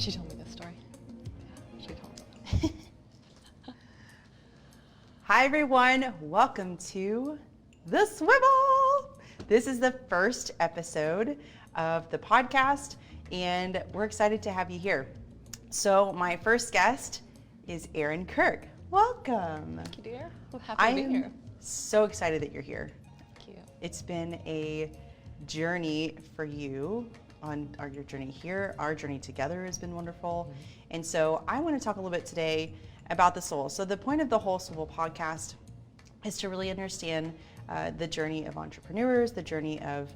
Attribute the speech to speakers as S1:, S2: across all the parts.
S1: She told me this story. Yeah, she told me.
S2: Hi everyone, welcome to the Swivel. This is the first episode of the podcast and we're excited to have you here. So my first guest is Erin Kirk. Welcome.
S1: Thank you, dear. I'm happy to be here.
S2: I'm so excited that you're here.
S1: Thank you.
S2: It's been a journey for you on your journey here. Our journey together has been wonderful. Mm-hmm. And so I want to talk a little bit today about the soul. So the point of the whole Swivel podcast is to really understand the journey of entrepreneurs, the journey of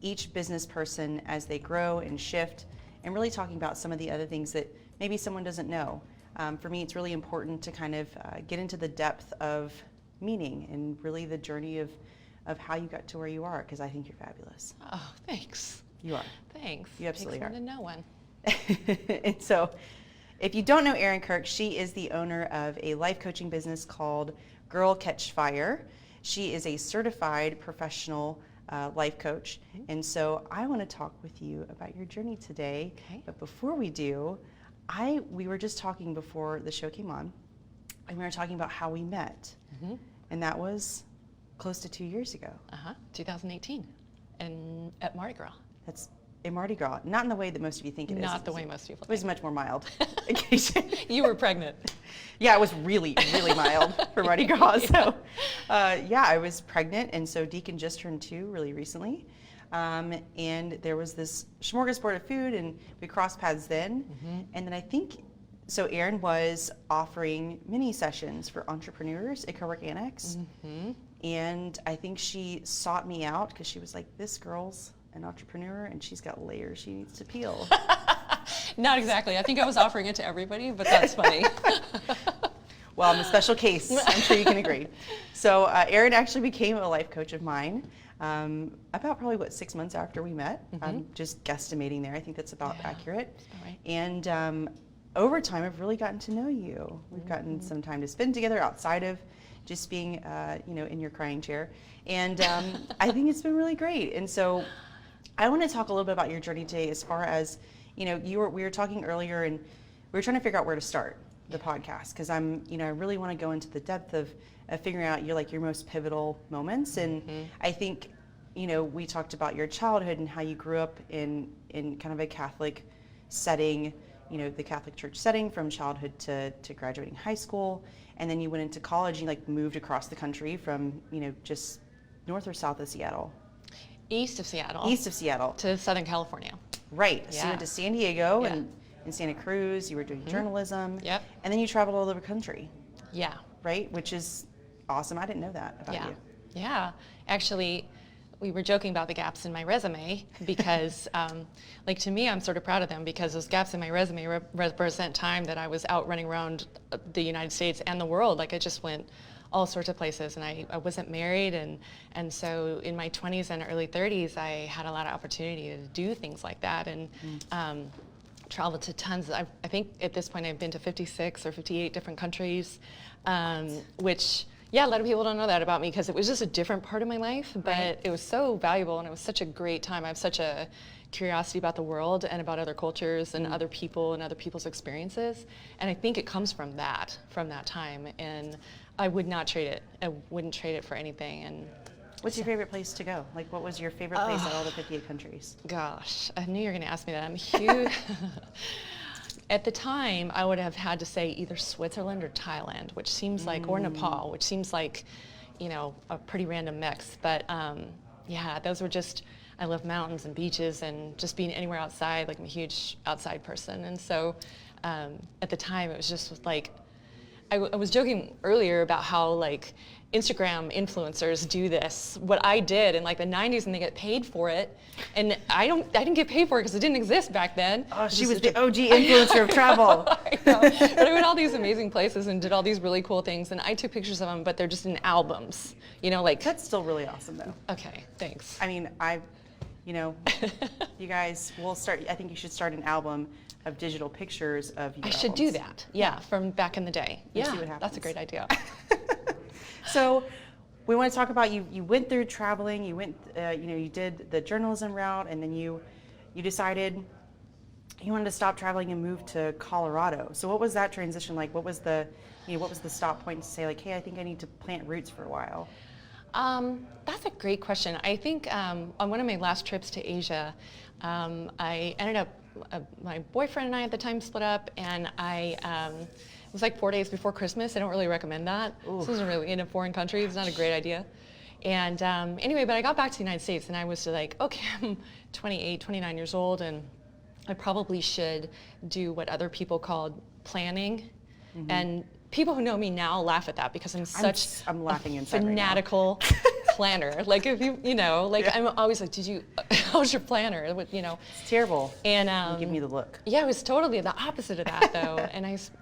S2: each business person as they grow and shift, and really talking about some of the other things that maybe someone doesn't know. For me, it's really important to kind of get into the depth of meaning and really the journey of how you got to where you are, because I think you're fabulous.
S1: Oh, thanks.
S2: You are.
S1: Thanks.
S2: You absolutely
S1: Takes
S2: are.
S1: one to know one.
S2: And so, if you don't know Erin Kirk, she is the owner of a life coaching business called Girl Catch Fire. She is a certified professional life coach. And so I want to talk with you about your journey today.
S1: Okay.
S2: But before we do, we were just talking before the show came on, and we were talking about how we met.
S1: Mm-hmm.
S2: And that was close to 2 years ago.
S1: 2018, and at Mardi Gras.
S2: That's in Mardi Gras, not in the way that most of you think it is.
S1: Not the way most people
S2: It was
S1: think.
S2: much more mild occasion.
S1: You were pregnant.
S2: Yeah, it was really, really mild for Mardi Gras. So, I was pregnant, and so Deacon just turned 2 really recently. And there was this smorgasbord of food, and we crossed paths then. Mm-hmm. And then I think, so Erin was offering mini sessions for entrepreneurs at Cowork Annex.
S1: Mm-hmm.
S2: And I think she sought me out because she was like, this girl's an entrepreneur and she's got layers she needs to peel.
S1: Not exactly. I think I was offering it to everybody, but that's funny.
S2: Well, I'm a special case. I'm sure you can agree. So Erin actually became a life coach of mine about probably, 6 months after we met.
S1: Mm-hmm.
S2: I'm just guesstimating there. I think that's about accurate.
S1: That's about right.
S2: And over time, I've really gotten to know you. We've gotten some time to spend together outside of just being, in your crying chair. And I think it's been really great. And so I want to talk a little bit about your journey today as far as, we were talking earlier and we were trying to figure out where to start the podcast, because I really want to go into the depth of figuring out your most pivotal moments. And I think, we talked about your childhood and how you grew up in kind of a Catholic setting, the Catholic church setting from childhood to graduating high school. And then you went into college and moved across the country from, just north or south of Seattle?
S1: East of Seattle.
S2: East of Seattle.
S1: To Southern California.
S2: Right. So
S1: Yeah.
S2: you went to San Diego
S1: Yeah.
S2: and in Santa Cruz, you were doing journalism.
S1: Yep.
S2: And then you traveled all over the country,
S1: Yeah.
S2: right? Which is awesome. I didn't know that about you.
S1: Yeah. Actually, we were joking about the gaps in my resume because, to me, I'm sort of proud of them because those gaps in my resume represent time that I was out running around the United States and the world. I just went all sorts of places, and I wasn't married, and so in my 20s and early 30s, I had a lot of opportunity to do things like that, and traveled to tons. I think at this point I've been to 56 or 58 different countries, which. Yeah, a lot of people don't know that about me because it was just a different part of my life, but it was so valuable and it was such a great time. I have such a curiosity about the world and about other cultures and other people and other people's experiences. And I think it comes from that time. And I would not trade it. I wouldn't trade it for anything. And
S2: What's your favorite place to go? What was your favorite place out of all the 58 countries?
S1: Gosh, I knew you were going to ask me that. I'm huge. At the time, I would have had to say either Switzerland or Thailand, which seems like, or Nepal, which seems like, a pretty random mix. But those were just, I love mountains and beaches and just being anywhere outside. I'm a huge outside person. And so at the time, it was just I was joking earlier about how Instagram influencers do this, what I did in the 90s, and they get paid for it. And I didn't get paid for it because it didn't exist back then.
S2: Oh, she was the OG influencer of travel.
S1: I know. But I went all these amazing places and did all these really cool things, and I took pictures of them, but they're just in albums.
S2: That's still really awesome though.
S1: Okay, thanks.
S2: I mean, you guys will start, I think you should start an album of digital pictures of your
S1: I should do that. Yeah, from back in the day.
S2: And see what happens.
S1: That's a great idea.
S2: So we want to talk about you went through traveling, you went, you did the journalism route, and then you decided, you wanted to stop traveling and move to Colorado. So what was that transition like? What was the stop point to say like, hey, I think I need to plant roots for a while?
S1: That's a great question. I think on one of my last trips to Asia, I ended up, my boyfriend and I at the time split up, and it was like 4 days before Christmas. I don't really recommend that.
S2: Ooh.
S1: This isn't really in a foreign country. It's not a great idea. And anyway, but I got back to the United States, and I was like, okay, I'm 28, 29 years old, and I probably should do what other people called planning. Mm-hmm. And people who know me now laugh at that because I'm
S2: laughing
S1: a fanatical planner. Like if I'm always like, how's your planner?
S2: It's terrible.
S1: And
S2: you give me the look.
S1: Yeah, it was totally the opposite of that though.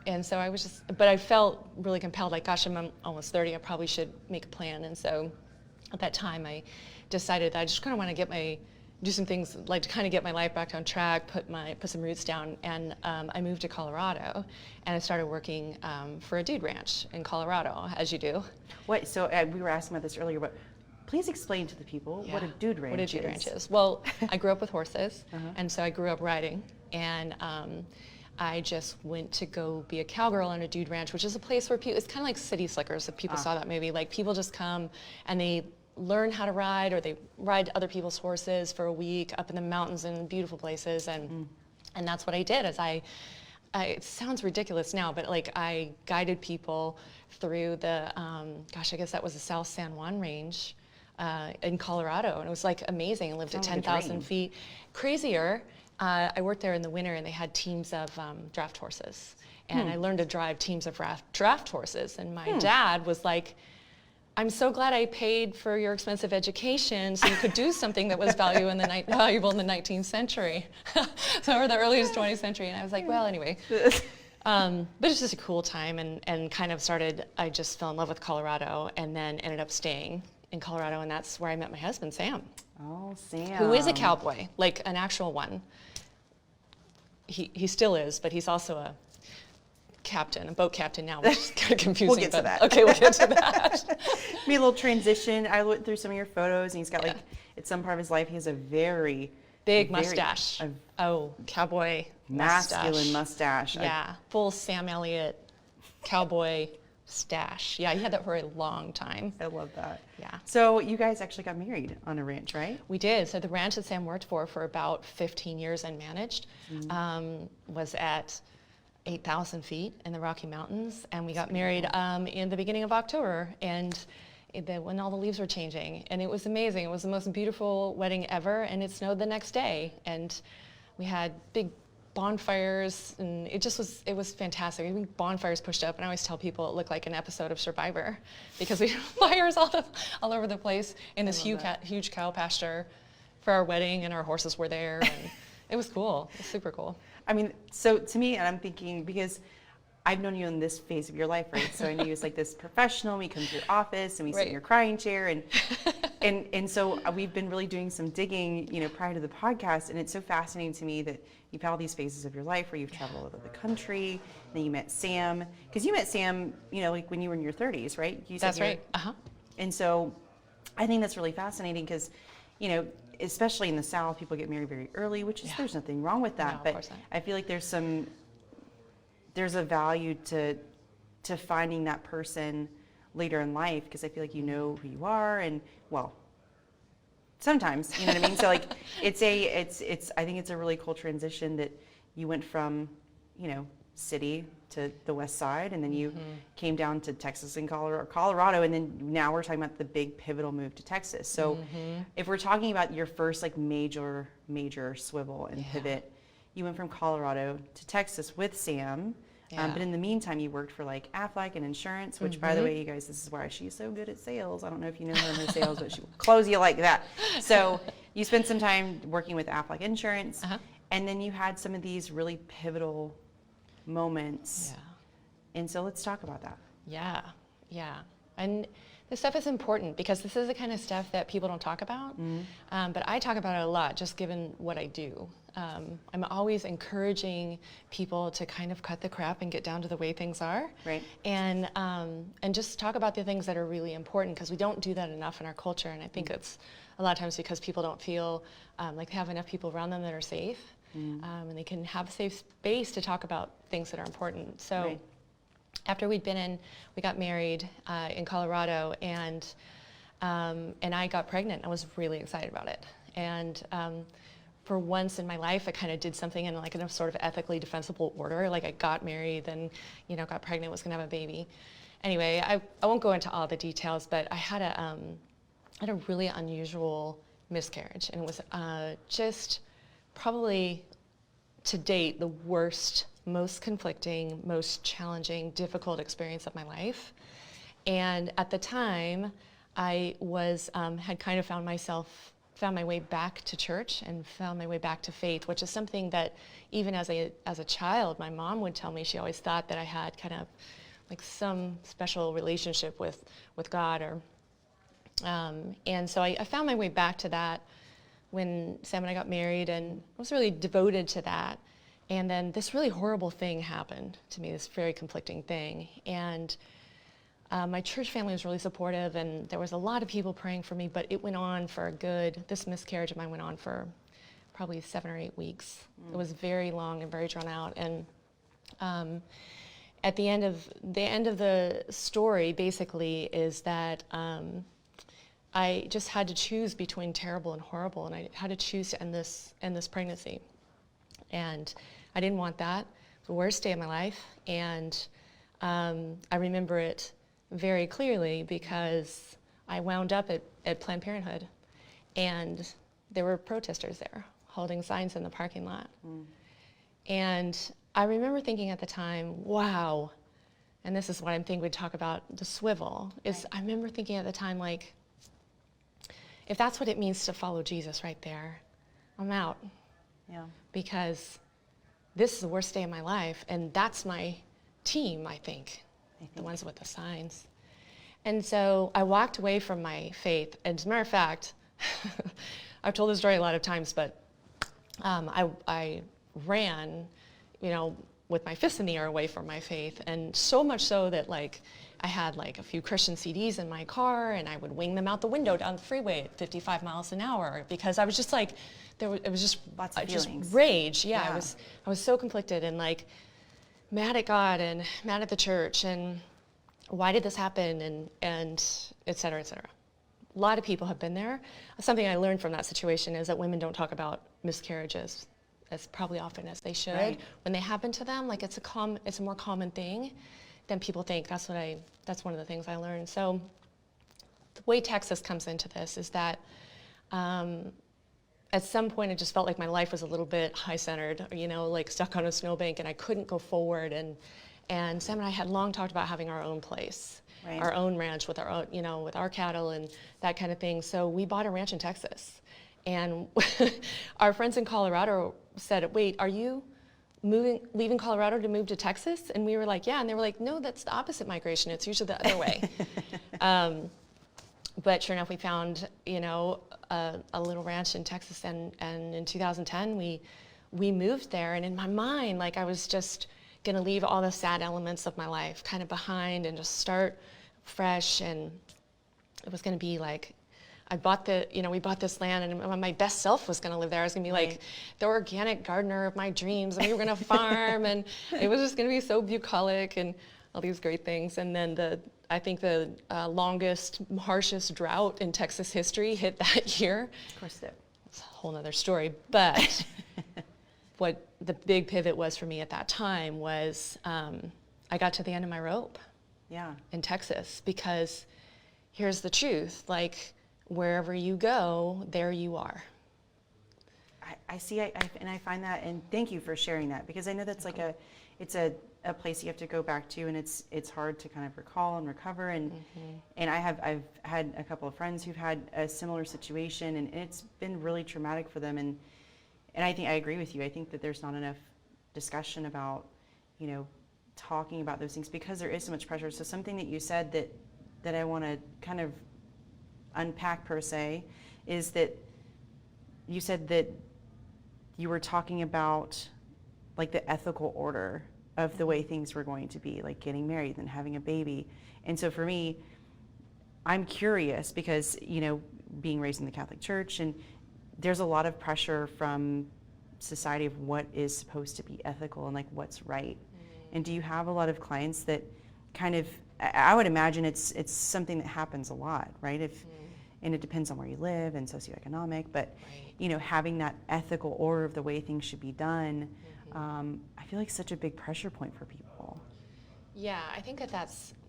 S1: and so I was but I felt really compelled. Like, gosh, I'm almost 30. I probably should make a plan. And so at that time, I decided that I just kind of want to do some things like to kind of get my life back on track, put some roots down, and I moved to Colorado, and I started working for a dude ranch in Colorado, as you do.
S2: What? So we were asking about this earlier, but please explain to the people what a dude ranch is.
S1: What a dude ranch is. Well, I grew up with horses, and so I grew up riding, and I just went to go be a cowgirl on a dude ranch, which is a place where people, it's kind of like City Slickers, if people saw that movie. Like people just come and they learn how to ride, or they ride other people's horses for a week up in the mountains in beautiful places, and that's what I did. It sounds ridiculous now, but like I guided people through the I guess that was the South San Juan Range in Colorado, and it was like amazing. I lived at 10,000 feet. Crazier, I worked there in the winter, and they had teams of draft horses, and I learned to drive teams of draft horses, and my dad was like, I'm so glad I paid for your expensive education so you could do something that was valuable in the 19th century, or the earliest 20th century. And I was like, well, anyway. But it's just a cool time, and kind of I just fell in love with Colorado, and then ended up staying in Colorado, and that's where I met my husband, Sam.
S2: Oh, Sam.
S1: Who is a cowboy, like an actual one. He still is, but he's also a boat captain now, which is kind of confusing.
S2: We'll get to that.
S1: Okay, we'll get to that.
S2: Made a little transition. I went through some of your photos, and he's got at some part of his life, he has a very
S1: big mustache. Cowboy
S2: masculine mustache.
S1: Yeah, full Sam Elliott cowboy stash. Yeah, he had that for a long time.
S2: I love that.
S1: Yeah.
S2: So you guys actually got married on a ranch, right?
S1: We did. So the ranch that Sam worked for about 15 years and managed was at 8,000 feet in the Rocky Mountains, and we got married in the beginning of October, and when all the leaves were changing, and it was amazing. It was the most beautiful wedding ever, and it snowed the next day, and we had big bonfires, and it was fantastic. I think bonfires pushed up, and I always tell people it looked like an episode of Survivor, because we had fires all over the place in this huge cow pasture for our wedding, and our horses were there, and it was cool. It was super cool.
S2: I mean, so to me, and I'm thinking, because I've known you in this phase of your life, right? So I knew you as like this professional. We come to your office and we sit in your crying chair, and so we've been really doing some digging, prior to the podcast, and it's so fascinating to me that you've had all these phases of your life where you've traveled all over the country. And then you met Sam, because you met Sam, like when you were in your 30s, right?
S1: That's right.
S2: And so I think that's really fascinating because, especially in the South, people get married very early, which is there's nothing wrong with that.
S1: No,
S2: but I feel like there's a value to finding that person later in life, because I feel like you know who you are, and sometimes, you know what I mean? So like I think it's a really cool transition that you went from, city to the west side, and then you came down to Texas and Colorado, and then now we're talking about the big pivotal move to Texas. So if we're talking about your first like major swivel and pivot, you went from Colorado to Texas with Sam. But in the meantime, you worked for like Aflac and insurance, which by the way, you guys, this is why she's so good at sales. I don't know if you know her in her sales, but she will close you like that. So you spent some time working with Aflac Insurance, and then you had some of these really pivotal moments. And so let's talk about that.
S1: Yeah. And this stuff is important because this is the kind of stuff that people don't talk about. But I talk about it a lot, just given what I do. I'm always encouraging people to kind of cut the crap and get down to the way things are.
S2: Right.
S1: And just talk about the things that are really important, because we don't do that enough in our culture. And I think it's a lot of times because people don't feel like they have enough people around them that are safe. and they can have a safe space to talk about things that are important. So
S2: Right.
S1: after we got married in Colorado, and I got pregnant. I was really excited about it. And for once in my life, I kind of did something in like a sort of ethically defensible order. Like I got married, then got pregnant, was gonna have a baby. Anyway, I won't go into all the details, but I had a really unusual miscarriage, and it was just probably to date the worst, most conflicting, most challenging, difficult experience of my life. And at the time, I was had kind of found my way back to church and found my way back to faith, which is something that even as a child, my mom would tell me she always thought that I had kind of like some special relationship with God, or and so I found my way back to that when Sam and I got married, and I was really devoted to that. And then this really horrible thing happened to me, this very conflicting thing. And my church family was really supportive, and there was a lot of people praying for me, but it went on for this miscarriage of mine went on for probably 7 or 8 weeks. It was very long and very drawn out. And at the end of the story, basically, is that I just had to choose between terrible and horrible, and I had to choose to end this pregnancy. And I didn't want that. It was the worst day of my life, and I remember it very clearly because I wound up at Planned Parenthood, and there were protesters there holding signs in the parking lot. And I remember thinking at the time, wow, and this is what I'm thinking we'd talk about, the swivel, is I remember thinking at the time, like, if that's what it means to follow Jesus right there, I'm out.
S2: Yeah.
S1: Because this is the worst day of my life, and that's my team, I think. The ones with the signs. And so I walked away from my faith. And as a matter of fact, I've told this story a lot of times, but I ran, with my fists in the air away from my faith. And so much so that I had a few Christian CDs in my car, and I would wing them out the window down the freeway at 55 miles an hour, because I was just it was just
S2: lots of feelings.
S1: Just rage. Yeah. I was so conflicted and mad at God and mad at the church, and why did this happen, and et cetera, et cetera. A lot of people have been there. Something I learned from that situation is that women don't talk about miscarriages as probably often as they should.
S2: Right.
S1: When they happen to them, it's a more common thing than people think. That's one of the things I learned. So the way Texas comes into this is that at some point, it just felt like my life was a little bit high-centered, stuck on a snowbank, and I couldn't go forward. And Sam and I had long talked about having our own place,
S2: Right.
S1: our own ranch with our own, with our cattle and that kind of thing. So we bought a ranch in Texas, and our friends in Colorado said, "Wait, are you leaving Colorado to move to Texas?" And we were like, "Yeah," and they were like, "No, that's the opposite migration. It's usually the other way." But sure enough, we found, a little ranch in Texas, and in 2010, we moved there. And in my mind, I was just going to leave all the sad elements of my life kind of behind and just start fresh. And it was going to be we bought this land, and my best self was going to live there. I was going to be the organic gardener of my dreams, and we were going to farm, and it was just going to be so bucolic and all these great things. And then I think the longest, harshest drought in Texas history hit that year.
S2: Of course it did.
S1: It's a whole nother story. But what the big pivot was for me at that time was I got to the end of my rope.
S2: Yeah.
S1: In Texas, because here's the truth, wherever you go, there you are.
S2: I see, and I find that, and thank you for sharing that, because I know that's it's a place you have to go back to, and it's hard to kind of recall and recover, and and I've had a couple of friends who've had a similar situation, and it's been really traumatic for them, and I think I agree with you. I think that there's not enough discussion about, talking about those things, because there is so much pressure. So something that you said that I want to kind of unpack per se is that you said that you were talking about the ethical order of the way things were going to be, getting married and having a baby. And so for me, I'm curious because, being raised in the Catholic Church, and there's a lot of pressure from society of what is supposed to be ethical and like what's right. And do you have a lot of clients that kind of, I would imagine it's something that happens a lot, right? And it depends on where you live and socioeconomic, but you know, having that ethical order of the way things should be done, I feel like such a big pressure point for people.
S1: Yeah, I think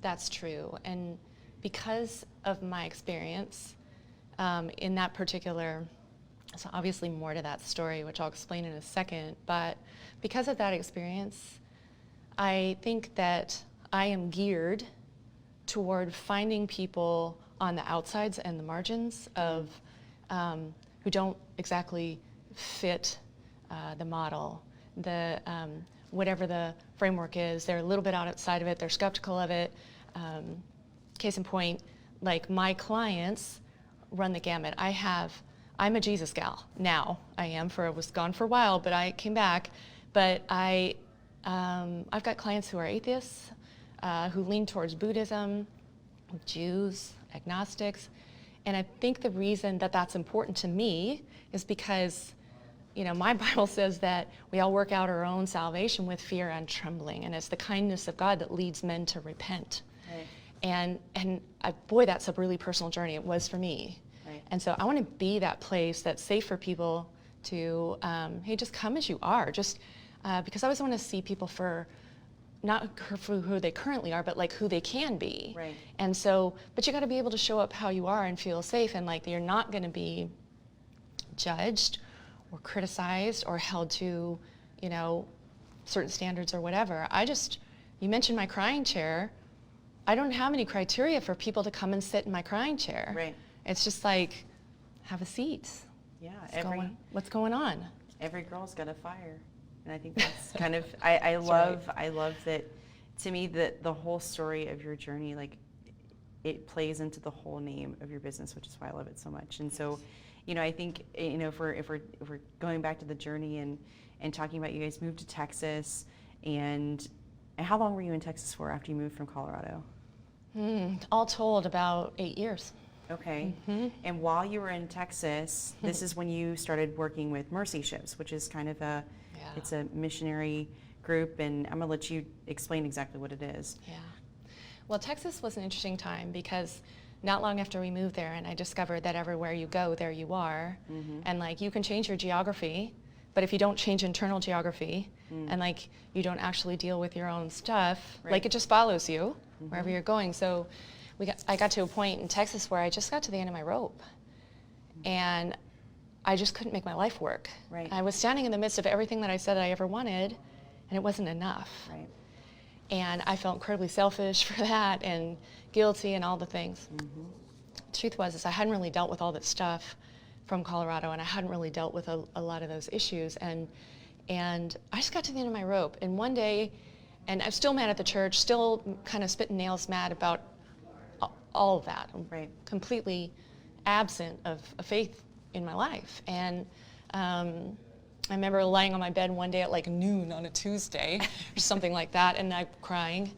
S1: that's true. And because of my experience in that particular, so obviously more to that story, which I'll explain in a second, but because of that experience, I think that I am geared toward finding people on the outsides and the margins of who don't exactly fit the model, the whatever the framework is. They're a little bit outside of it. They're skeptical of it. Case in point, like my clients run the gamut. I'm a Jesus gal now. I was gone for a while, but I came back. But I've got clients who are atheists, who lean towards Buddhism, Jews, agnostics, and I think the reason that that's important to me is because, you know, my Bible says that we all work out our own salvation with fear and trembling, and it's the kindness of God that leads men to repent.
S2: Right.
S1: And boy, that's a really personal journey. It was for me.
S2: Right.
S1: And so I want to be that place that's safe for people to, hey, just come as you are. Just because I always want to see people for not for who they currently are, but like who they can be.
S2: Right.
S1: And so, but you got to be able to show up how you are and feel safe, and like you're not going to be judged or criticized or held to, you know, certain standards or whatever. You mentioned my crying chair. I don't have any criteria for people to come and sit in my crying chair.
S2: Right.
S1: It's just like, have a seat.
S2: Yeah.
S1: What's going on?
S2: Every girl's got a fire. And I think that's kind of, I love that, to me, that the whole story of your journey, like, it plays into the whole name of your business, which is why I love it so much. And so, you know, I think, you know, if we're going back to the journey and talking about, you guys moved to Texas, and how long were you in Texas for after you moved from Colorado?
S1: All told, about 8 years.
S2: Okay. Mm-hmm. And while you were in Texas, this is when you started working with Mercy Ships, which is kind of it's a missionary group, and I'm going to let you explain exactly what it is.
S1: Yeah. Well, Texas was an interesting time because not long after we moved there, and I discovered that everywhere you go, there you are. Mm-hmm. And like, you can change your geography, but if you don't change internal geography, and like, you don't actually deal with your own stuff, like, it just follows you wherever you're going. So I got to a point in Texas where I just got to the end of my rope, and I just couldn't make my life work.
S2: Right.
S1: I was standing in the midst of everything that I said that I ever wanted, and it wasn't enough.
S2: Right.
S1: And I felt incredibly selfish for that, and guilty, and all the things. Mm-hmm. The truth was, I hadn't really dealt with all that stuff from Colorado, and I hadn't really dealt with a lot of those issues. And I just got to the end of my rope. And one day, and I'm still mad at the church, still kind of spitting nails mad about all of that.
S2: Right.
S1: Completely absent of faith in my life. And I remember lying on my bed one day at like noon on a Tuesday or something like that, and I'm crying.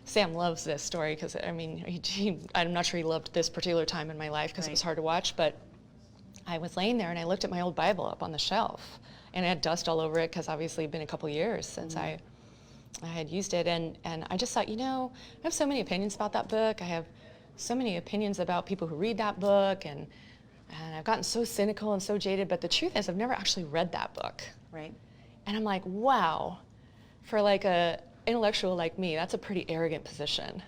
S1: Sam loves this story because, I mean, I'm not sure he loved this particular time in my life because it was hard to watch, but I was laying there and I looked at my old Bible up on the shelf, and it had dust all over it because obviously it'd been a couple years since I had used it, and I just thought, you know, I have so many opinions about that book. I have so many opinions about people who read that book, and I've gotten so cynical and so jaded, but the truth is I've never actually read that book. Right. And I'm like, wow, for like a intellectual like me, that's a pretty arrogant position.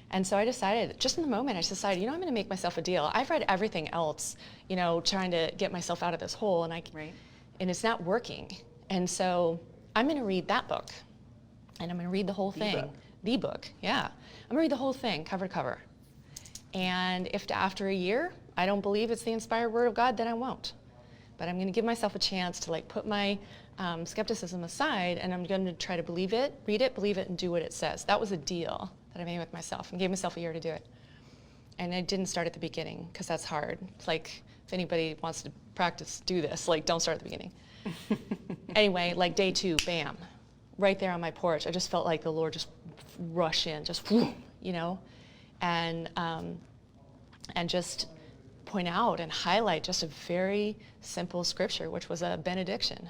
S1: And so I decided, just in the moment, I decided, you know, I'm going to make myself a deal. I've read everything else, you know, trying to get myself out of this hole, and and it's not working. And so I'm going to read that book, and I'm going to read the whole thing. The book, yeah. I'm going to read the whole thing, cover to cover. And if after a year I don't believe it's the inspired word of God, then I won't. But I'm going to give myself a chance to like put my skepticism aside, and I'm going to try to believe it, read it, believe it, and do what it says. That was a deal that I made with myself, and gave myself a year to do it. And I didn't start at the beginning because that's hard. It's like, if anybody wants to practice, do this. Like, don't start at the beginning. Anyway, like day 2, bam, right there on my porch. I just felt like the Lord just rush in, just whoom, you know, and just point out and highlight just a very simple scripture, which was a benediction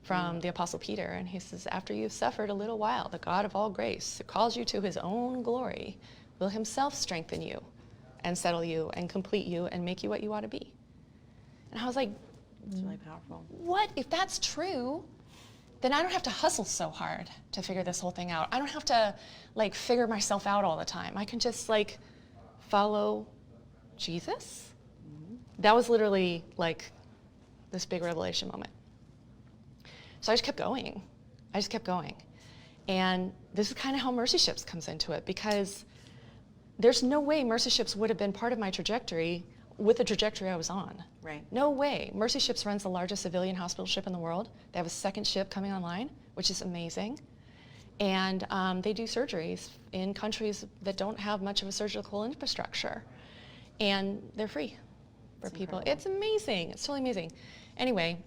S1: from the Apostle Peter, and he says, after you've suffered a little while, the God of all grace, who calls you to his own glory, will himself strengthen you and settle you and complete you and make you what you ought to be. And I was like,
S2: it's really powerful.
S1: What? If that's true, then I don't have to hustle so hard to figure this whole thing out. I don't have to like figure myself out all the time. I can just like follow Jesus. That was literally like this big revelation moment. So I just kept going. And this is kind of how Mercy Ships comes into it, because there's no way Mercy Ships would have been part of my trajectory with the trajectory I was on.
S2: Right.
S1: No way. Mercy Ships runs the largest civilian hospital ship in the world. They have a second ship coming online, which is amazing. And they do surgeries in countries that don't have much of a surgical infrastructure. And they're free for people.
S2: Incredible.
S1: It's amazing. It's totally amazing. Anyway,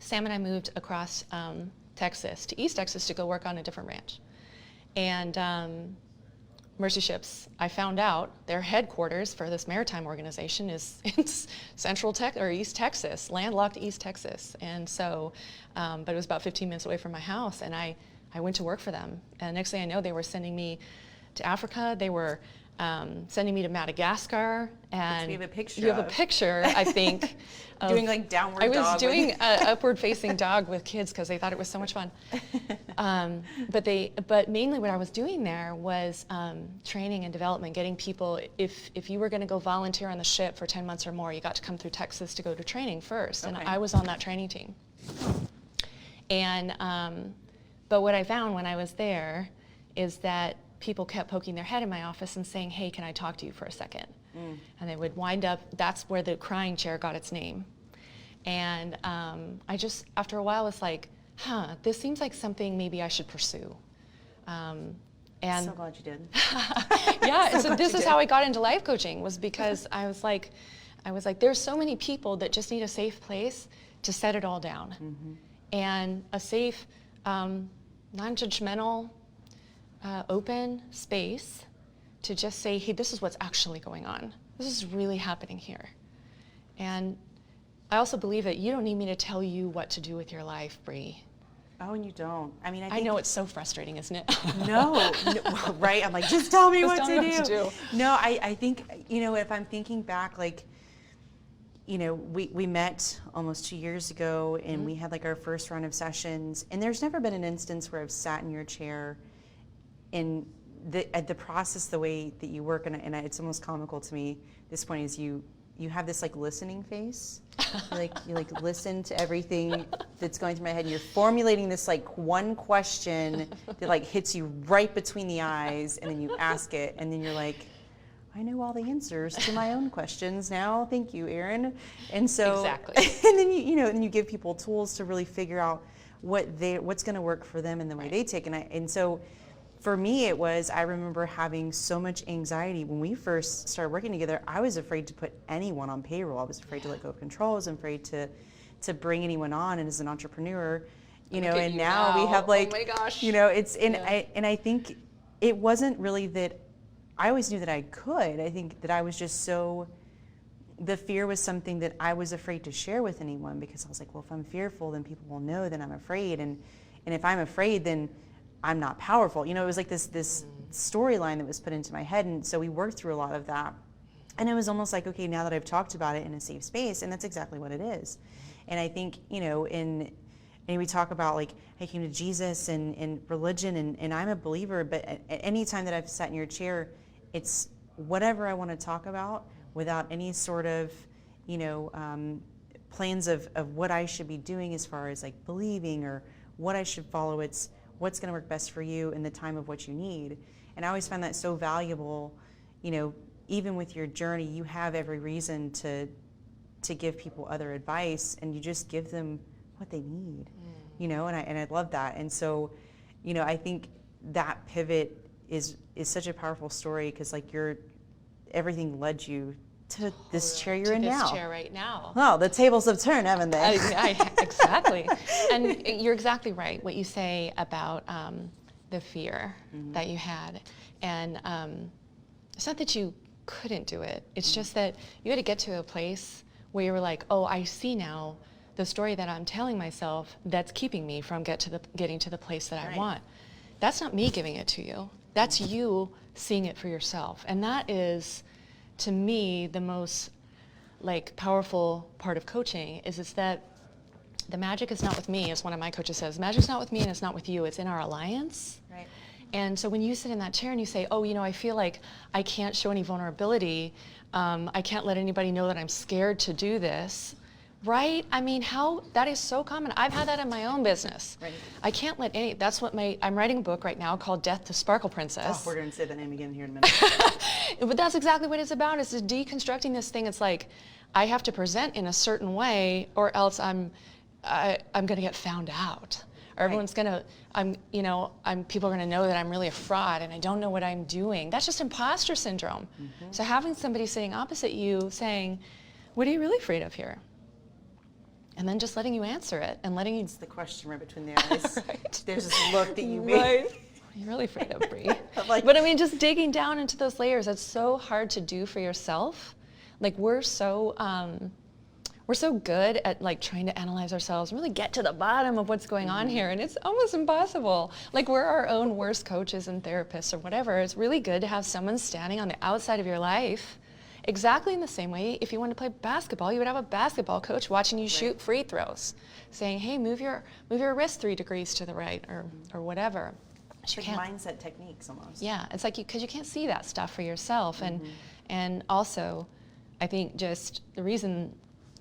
S1: Sam and I moved across Texas to East Texas to go work on a different ranch. And Mercy Ships, I found out their headquarters for this maritime organization is in Central or East Texas, landlocked East Texas. And so, but it was about 15 minutes away from my house, and I went to work for them. And next thing I know, they were sending me to Africa. They were sending me to Madagascar. And
S2: we have a picture
S1: you have a picture, I think.
S2: Doing like downward dog.
S1: I was doing an upward facing dog with kids because they thought it was so much fun. But mainly what I was doing there was training and development, getting people, if you were going to go volunteer on the ship for 10 months or more, you got to come through Texas to go to training first.
S2: Okay.
S1: And I was on that training team. And, but what I found when I was there is that people kept poking their head in my office and saying, hey, can I talk to you for a second? And they would wind up, that's where the crying chair got its name. And I just, after a while, was like, this seems like something maybe I should pursue. And
S2: So glad you did.
S1: yeah, so this is how I got into life coaching, was because I was like, there's so many people that just need a safe place to set it all down. And a safe, non-judgmental, open space to just say, hey, this is what's actually going on. This is really happening here. And I also believe that you don't need me to tell you what to do with your life, Bri.
S2: Oh, and you don't. I mean,
S1: I know it's so frustrating, isn't it?
S2: No, right? I'm like, just tell me what
S1: tell me
S2: to
S1: what to
S2: do.
S1: do.
S2: No, I think, if I'm thinking back, like, we met almost 2 years ago, and we had like our first round of sessions, and there's never been an instance where I've sat in your chair and the process, the way that you work, and it's almost comical to me at this point, is you have this like listening face. You listen to everything that's going through my head, and you're formulating this like one question that like hits you right between the eyes, and then you ask it, and then you're like, I know all the answers to my own questions now. Thank you, Erin. And so,
S1: exactly.
S2: And then and you give people tools to really figure out what's going to work for them and the way they take. And so, for me, I remember having so much anxiety when we first started working together. I was afraid to put anyone on payroll. I was afraid to let go of control. I was afraid to bring anyone on. And as an entrepreneur, and now we have like,
S1: oh my gosh.
S2: I think it wasn't really that. I always knew that I could. I think that I was just the fear was something that I was afraid to share with anyone, because I was like, well, if I'm fearful, then people will know that I'm afraid. And if I'm afraid, then I'm not powerful. It was like this storyline that was put into my head. And so we worked through a lot of that. And it was almost like, okay, now that I've talked about it in a safe space, and that's exactly what it is. And I think, and we talk about like, I came to Jesus and religion, and I'm a believer, but at any time that I've sat in your chair, it's whatever I want to talk about without any sort of, plans of what I should be doing as far as like believing or what I should follow. It's what's going to work best for you in the time of what you need. And I always find that so valuable. Even with your journey, you have every reason to give people other advice, and you just give them what they need. And I love that. And so, I think that pivot is such a powerful story, because like everything led you to this chair you're in now.
S1: This chair right now.
S2: Well, the tables have turned, haven't they?
S1: Exactly. And you're exactly right, what you say about the fear that you had. And it's not that you couldn't do it. It's just that you had to get to a place where you were like, oh, I see now the story that I'm telling myself that's keeping me from getting to the place that I want. That's not me giving it to you. That's you seeing it for yourself. And that is, to me, the most like powerful part of coaching is that the magic is not with me, as one of my coaches says. Magic's not with me and it's not with you. It's in our alliance.
S2: Right.
S1: And so when you sit in that chair and you say, oh, I feel like I can't show any vulnerability. I can't let anybody know that I'm scared to do this. Right? I mean, that is so common. I've had that in my own business.
S2: Right.
S1: I can't let that's what I'm writing a book right now called Death to Sparkleprincess.
S2: Oh, we're going to say the name again here in a minute.
S1: But that's exactly what it's about, is deconstructing this thing. It's like, I have to present in a certain way or else I'm going to get found out. Or everyone's going to, people are going to know that I'm really a fraud and I don't know what I'm doing. That's just imposter syndrome. Mm-hmm. So having somebody sitting opposite you saying, what are you really afraid of here? And then just letting you answer it and letting you...
S2: It's the question right between the eyes.
S1: Right.
S2: There's this look that you made.
S1: Right. What are you really afraid of, Bri? But I mean, just digging down into those layers, that's so hard to do for yourself. Like we're so good at like trying to analyze ourselves and really get to the bottom of what's going on here, and it's almost impossible. Like we're our own worst coaches and therapists or whatever. It's really good to have someone standing on the outside of your life, exactly in the same way if you want to play basketball, you would have a basketball coach watching you shoot free throws, saying, hey, move your wrist 3 degrees to the right or whatever.
S2: It's like mindset techniques almost.
S1: Yeah, it's like because you can't see that stuff for yourself. And also, I think just the reason,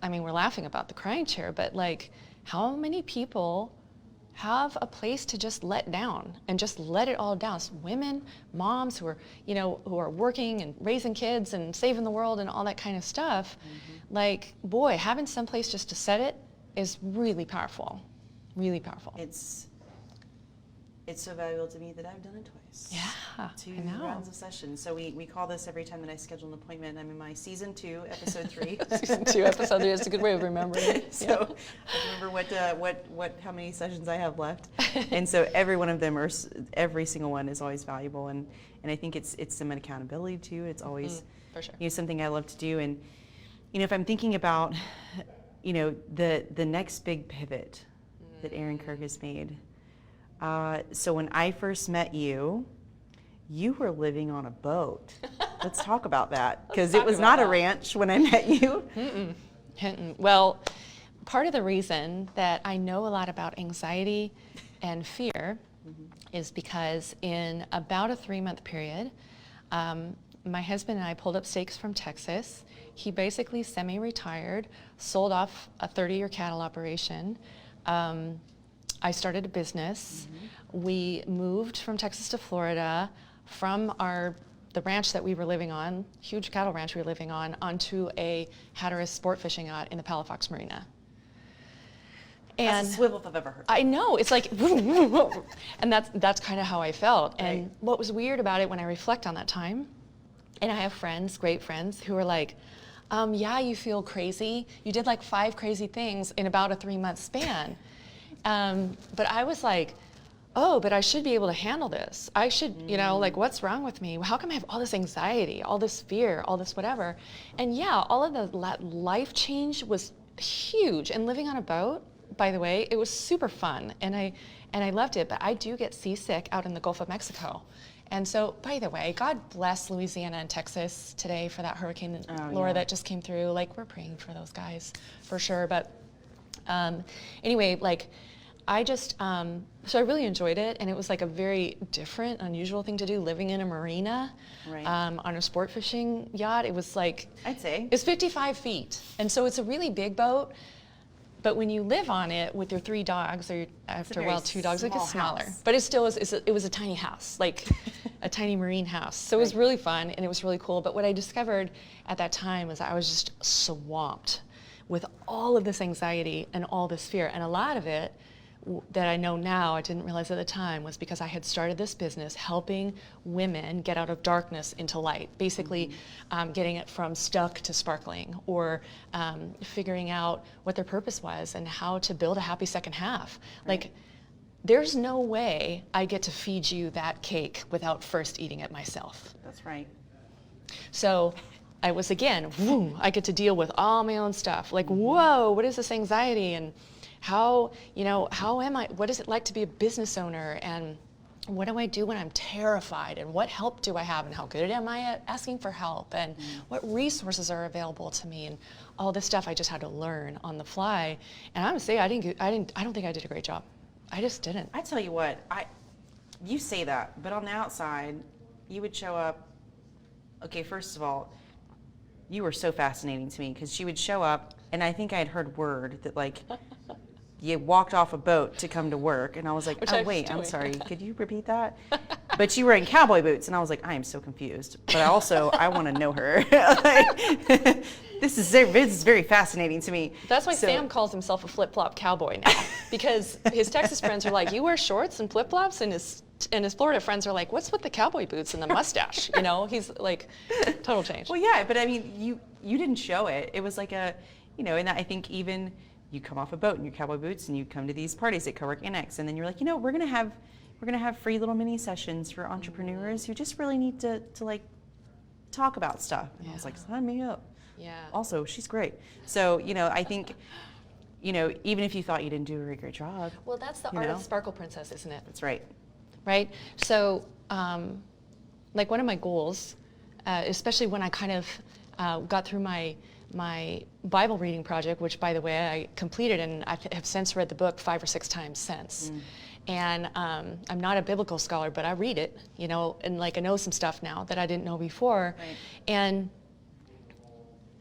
S1: I mean, we're laughing about the crying chair, but like how many people have a place to just let down and just let it all down? So women, moms who are working and raising kids and saving the world and all that kind of stuff. Like, boy, having some place just to set it is really powerful, really powerful.
S2: It's so valuable to me that I've done it twice.
S1: Yeah,
S2: 2 rounds of sessions. So we call this every time that I schedule an appointment. I'm in my season 2, episode 3.
S1: Season 2, episode 3. That's a good way of remembering it.
S2: So I remember how many sessions I have left. And so every one of them, every single one is always valuable. And I think it's some accountability too. It's always
S1: for sure.
S2: Something I love to do. And if I'm thinking about the next big pivot that Erin Kirk has made. So when I first met you, you were living on a boat. Let's talk about that, because it was not a ranch when I met you.
S1: Well, part of the reason that I know a lot about anxiety and fear is because in about a 3-month period, my husband and I pulled up stakes from Texas. He basically semi-retired, sold off a 30-year cattle operation. I started a business. We moved from Texas to Florida from the ranch that we were living on, huge cattle ranch we were living on, onto a Hatteras sport fishing yacht in the Palafox Marina.
S2: And that's a swivel if I've ever heard.
S1: I know, it's like, and that's kind of how I felt.
S2: Right.
S1: And what was weird about it when I reflect on that time, and I have friends, great friends, who are like, yeah, you feel crazy. You did like 5 crazy things in about a 3-month span. But I was like, oh, but I should be able to handle this. I should, like, what's wrong with me? How come I have all this anxiety, all this fear, all this whatever? And yeah, all of the life change was huge. And living on a boat, by the way, it was super fun. And I loved it, but I do get seasick out in the Gulf of Mexico. And so, by the way, God bless Louisiana and Texas today for that Hurricane Laura that just came through. Like, we're praying for those guys for sure. But anyway, like, I just, so I really enjoyed it, and it was like a very different, unusual thing to do, living in a marina, on a sport fishing yacht. It was like,
S2: I'd say,
S1: it's 55 feet, and so it's a really big boat, but when you live on it with your 3 dogs, or after a while 2 dogs, it gets smaller.
S2: House.
S1: But it was a tiny house, like a tiny marine house. So it was really fun, and it was really cool. But what I discovered at that time was I was just swamped with all of this anxiety and all this fear, and a lot of it that I know now, I didn't realize at the time, was because I had started this business helping women get out of darkness into light, basically getting it from stuck to sparkling, or figuring out what their purpose was and how to build a happy second half. Like, there's no way I get to feed you that cake without first eating it myself.
S2: That's right.
S1: So I was, again, I get to deal with all my own stuff. Like, whoa, what is this anxiety? And how am I, what is it like to be a business owner? And what do I do when I'm terrified? And what help do I have? And how good am I at asking for help? And what resources are available to me? And all this stuff I just had to learn on the fly. And honestly, I don't think I did a great job. I just didn't.
S2: I tell you what, you say that, but on the outside, you would show up. Okay, first of all, you were so fascinating to me because she would show up, and I think I had heard word that like you walked off a boat to come to work, and I was like, oh wait, I'm sorry, could you repeat that? But you were in cowboy boots, and I was like, I am so confused. But I want to know her. Like, this is very fascinating to me.
S1: That's why Sam calls himself a flip-flop cowboy now, because his Texas friends are like, you wear shorts and flip-flops, and his Florida friends are like, what's with the cowboy boots and the mustache? You know, he's like, total change.
S2: Well, yeah, but I mean, you didn't show it. It was like and I think even you come off a boat in your cowboy boots and you come to these parties at Cowork Annex, and then you're like, we're gonna have free little mini sessions for entrepreneurs who just really need to like talk about stuff. And I was like, sign me up.
S1: Yeah.
S2: Also, she's great. So, I think, even if you thought you didn't do a very great job.
S1: Well, that's the art of Sparkleprincess, isn't it?
S2: That's right.
S1: Right? So, like one of my goals, especially when I kind of got through my Bible reading project, which, by the way, I completed, and I have since read the book 5 or 6 times since. And I'm not a biblical scholar, but I read it, and like I know some stuff now that I didn't know before. Right. And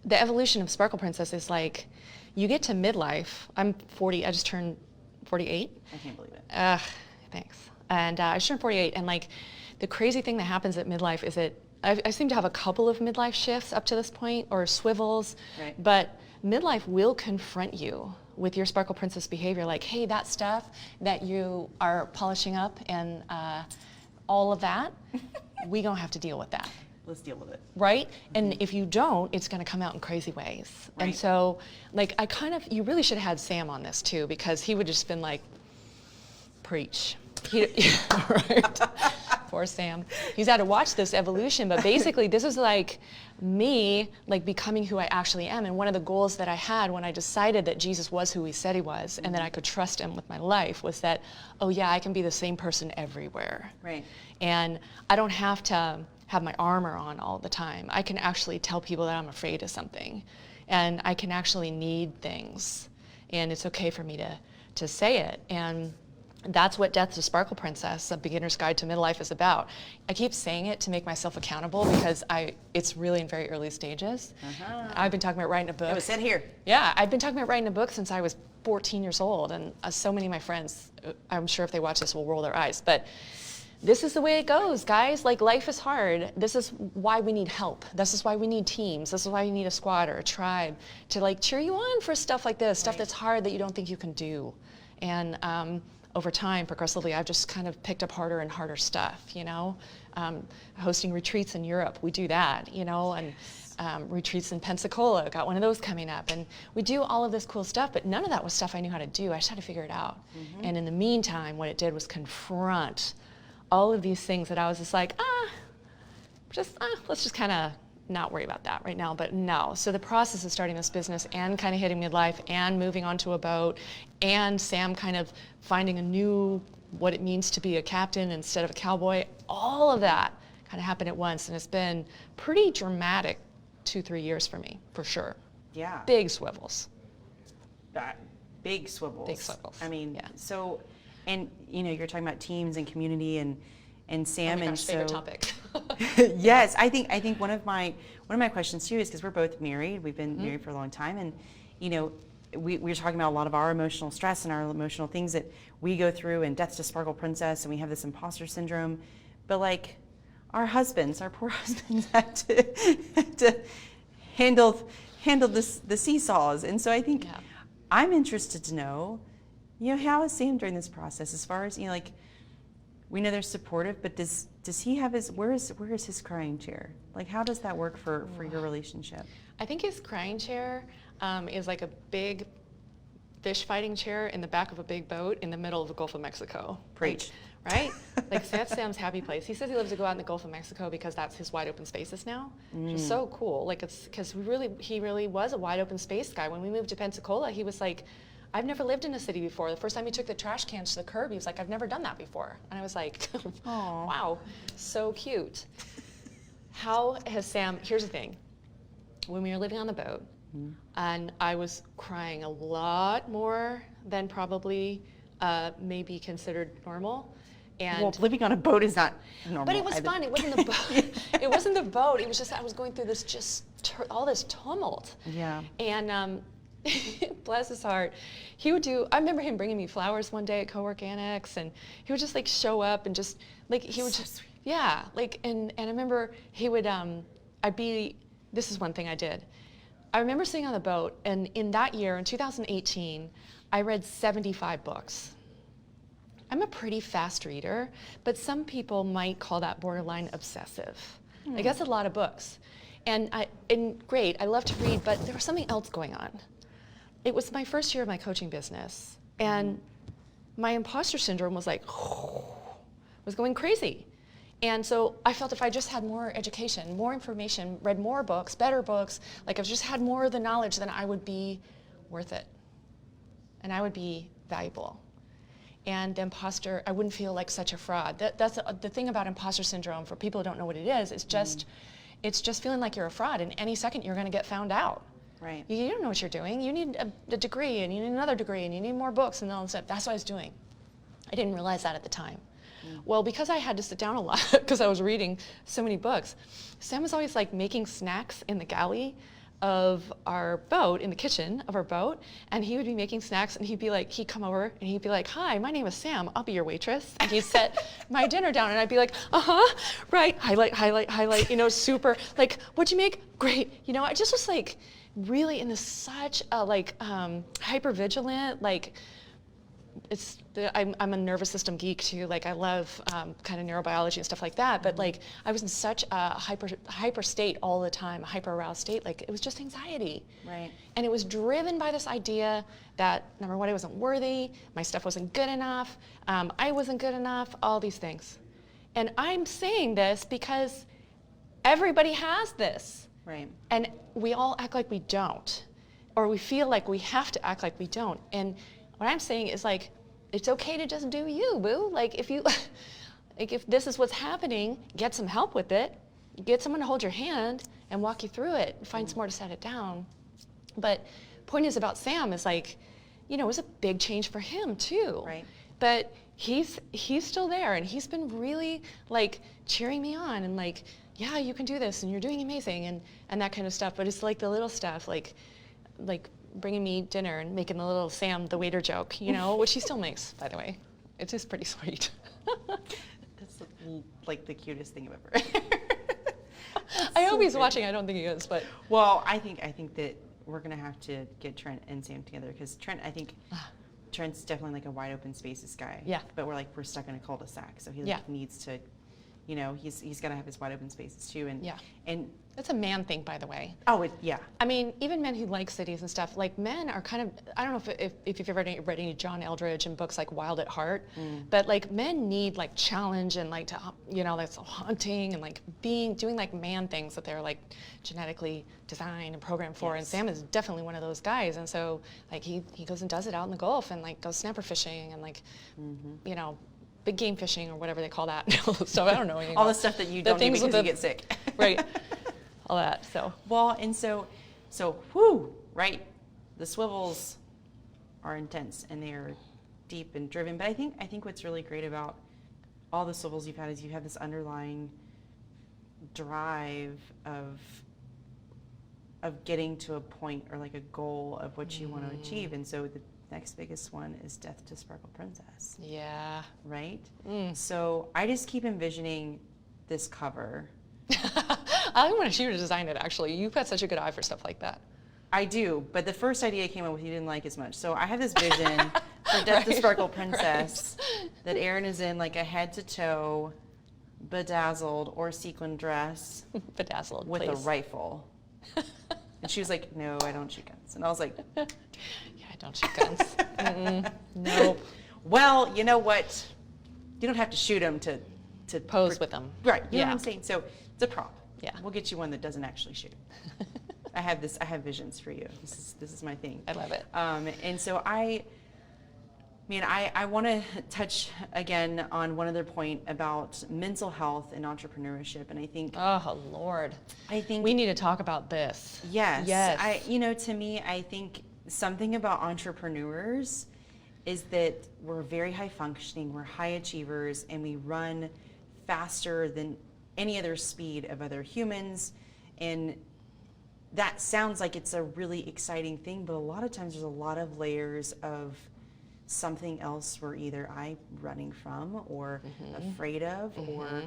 S1: the evolution of Sparkleprincess is like, you get to midlife. I'm 40. I just turned 48.
S2: I can't believe it.
S1: Thanks. And I just turned 48. And like, the crazy thing that happens at midlife is that I seem to have a couple of midlife shifts up to this point, or swivels. Right. But midlife will confront you with your Sparkleprincess behavior. Like, hey, that stuff that you are polishing up and all of that, we gonna have to deal with that.
S2: Let's deal with it.
S1: Right? And if you don't, it's going to come out in crazy ways. Right. And so, like, you really should have had Sam on this too, because he would just been like, preach. Right? Poor Sam. He's had to watch this evolution, but basically this is like me, like becoming who I actually am. And one of the goals that I had when I decided that Jesus was who he said he was, and that I could trust him with my life, was that, oh yeah, I can be the same person everywhere. Right. And I don't have to have my armor on all the time. I can actually tell people that I'm afraid of something, and I can actually need things, and it's okay for me to say it. And that's what Death to Sparkleprincess, A Beginner's Guide to Midlife, is about. I keep saying it to make myself accountable, because it's really in very early stages. I've been talking about writing a book.
S2: It was said here.
S1: Yeah, I've been talking about writing a book since I was 14 years old, and so many of my friends, I'm sure if they watch this, will roll their eyes. But this is the way it goes, guys. Like, life is hard. This is why we need help. This is why we need teams. This is why you need a squad or a tribe to like cheer you on for stuff like this, stuff that's hard that you don't think you can do. And over time, progressively, I've just kind of picked up harder and harder stuff, hosting retreats in Europe, we do that, and retreats in Pensacola, got one of those coming up. And we do all of this cool stuff, but none of that was stuff I knew how to do. I just had to figure it out. And in the meantime, what it did was confront all of these things that I was just like, let's just kind of not worry about that right now. But no. So the process of starting this business and kind of hitting midlife and moving onto a boat, and Sam kind of finding what it means to be a captain instead of a cowboy, all of that kind of happened at once. And it's been pretty dramatic 2-3 years for me, for sure. Yeah. Big swivels.
S2: Big swivels.
S1: Big swivels.
S2: I mean, yeah. So, and you're talking about teams and community and Sam,
S1: and so favorite topic.
S2: Yes, I think one of my questions too is, because we're both married, we've been married for a long time, and we were talking about a lot of our emotional stress and our emotional things that we go through, and Death to Sparkleprincess, and we have this imposter syndrome, but like our poor husbands had to handle the seesaws, and so I think I'm interested to know, how is Sam during this process, as far as like. We know they're supportive, but does he have where is his crying chair? Like, how does that work for your relationship?
S1: I think his crying chair is like a big fish fighting chair in the back of a big boat in the middle of the Gulf of Mexico.
S2: Preach.
S1: right? Like that's Sam's happy place. He says he loves to go out in the Gulf of Mexico because that's his wide open spaces now, which is so cool. Like it's because he really was a wide open space guy. When we moved to Pensacola, he was like, I've never lived in a city before. The first time he took the trash cans to the curb, he was like, I've never done that before. And I was like, wow, so cute. How has Sam, here's the thing. When we were living on the boat, and I was crying a lot more than probably maybe considered normal. And
S2: well, living on a boat is not normal.
S1: But it was fun. It wasn't the boat. It wasn't the boat. It was just I was going through this all this tumult.
S2: Yeah.
S1: And bless his heart, he would do. I remember him bringing me flowers one day at Cowork Annex, and he would just like show up and just like he would just
S2: sweet.
S1: yeah like and I remember he would this is one thing I did. I remember sitting on the boat, and in that year, in 2018, I read 75 books. I'm a pretty fast reader, but some people might call that borderline obsessive. Like that's a lot of books. And great, I love to read, but there was something else going on. It was my first year of my coaching business, and my imposter syndrome was like, was going crazy. And so I felt if I just had more education, more information, read more books, better books, like if I just had more of the knowledge, then I would be worth it. And I would be valuable. And I wouldn't feel like such a fraud. That's the thing about imposter syndrome, for people who don't know what it is, it's just feeling like you're a fraud, and any second you're gonna get found out.
S2: Right.
S1: You don't know what you're doing. You need a degree, and you need another degree, and you need more books, and all that stuff. That's what I was doing. I didn't realize that at the time. Well, because I had to sit down a lot, because I was reading so many books, Sam was always like making snacks in the galley of our boat, in the kitchen of our boat, and he would be making snacks, and he'd come over, and he'd be like, hi, my name is Sam, I'll be your waitress. And he'd set my dinner down, and I'd be like, right, highlight, super, like, what'd you make? Great. I just was like, really into such a hyper-vigilant, I'm a nervous system geek too. Like I love kind of neurobiology and stuff like that. But like I was in such a hyper state all the time, a hyper aroused state. Like it was just anxiety.
S2: Right.
S1: And it was driven by this idea that number one, I wasn't worthy, my stuff wasn't good enough, I wasn't good enough, all these things. And I'm saying this because everybody has this.
S2: Right.
S1: And we all act like we don't, or we feel like we have to act like we don't. And what I'm saying is like, it's okay to just do you, boo. Like if this is what's happening, get some help with it, get someone to hold your hand and walk you through it, find some more to set it down. But point is about Sam is like, it was a big change for him too.
S2: Right.
S1: But he's still there, and he's been really like cheering me on and like, yeah, you can do this, and you're doing amazing, and that kind of stuff. But it's like the little stuff, like bringing me dinner and making the little Sam the waiter joke, which he still makes, by the way. It's just pretty sweet.
S2: That's like the cutest thing I've ever.
S1: I hope he's watching. I don't think he is, but.
S2: Well, I think that we're gonna have to get Trent and Sam together, because Trent's definitely like a wide open spaces guy.
S1: Yeah.
S2: But we're stuck in a cul-de-sac, so he needs to, he's got to have his wide open spaces too, and
S1: it's a man thing, by the way.
S2: Oh,
S1: I mean, even men who like cities and stuff, like men are kind of, I don't know if you've ever read any John Eldridge and books like Wild at Heart, but like men need like challenge and like to, that's hunting and like doing like man things that they're like genetically designed and programmed for. Yes. And Sam is definitely one of those guys. And so like he goes and does it out in the Gulf and like goes snapper fishing and like, big game fishing or whatever they call that. So I don't know anything.
S2: All the stuff that you don't need because you get sick.
S1: Right. All that, so.
S2: Well, and so, right, the swivels are intense and they are deep and driven, but I think what's really great about all the swivels you've had is you have this underlying drive of getting to a point or like a goal of what you want to achieve, and so the next biggest one is Death to Sparkleprincess.
S1: Yeah.
S2: Right? So I just keep envisioning this cover.
S1: I want you to design it, actually. You've got such a good eye for stuff like that.
S2: I do, but the first idea I came up with you didn't like as much. So I have this vision for Death to Sparkleprincess that Erin is in like a head-to-toe bedazzled or sequin dress.
S1: Bedazzled,
S2: with
S1: please.
S2: A rifle. And she was like, no, I don't shoot guns. And I was like,
S1: yeah, I don't shoot guns. Nope.
S2: Well, you know what? you don't have to shoot them to
S1: Pose with them.
S2: Right. You know
S1: Yeah.
S2: what I'm saying? So it's a prop.
S1: Yeah.
S2: We'll get you one that doesn't actually shoot. I have visions for you. This is my thing.
S1: I love it.
S2: And so I want to touch again on one other point about mental health and entrepreneurship. And I think,
S1: Oh, Lord. We need to talk about this.
S2: yes,
S1: Yes.
S2: to me, I think something about entrepreneurs is that we're very high functioning, we're high achievers, and we run faster than any other speed of other humans. And that sounds like it's a really exciting thing, but a lot of times there's a lot of layers of something else we're either running from or afraid of, or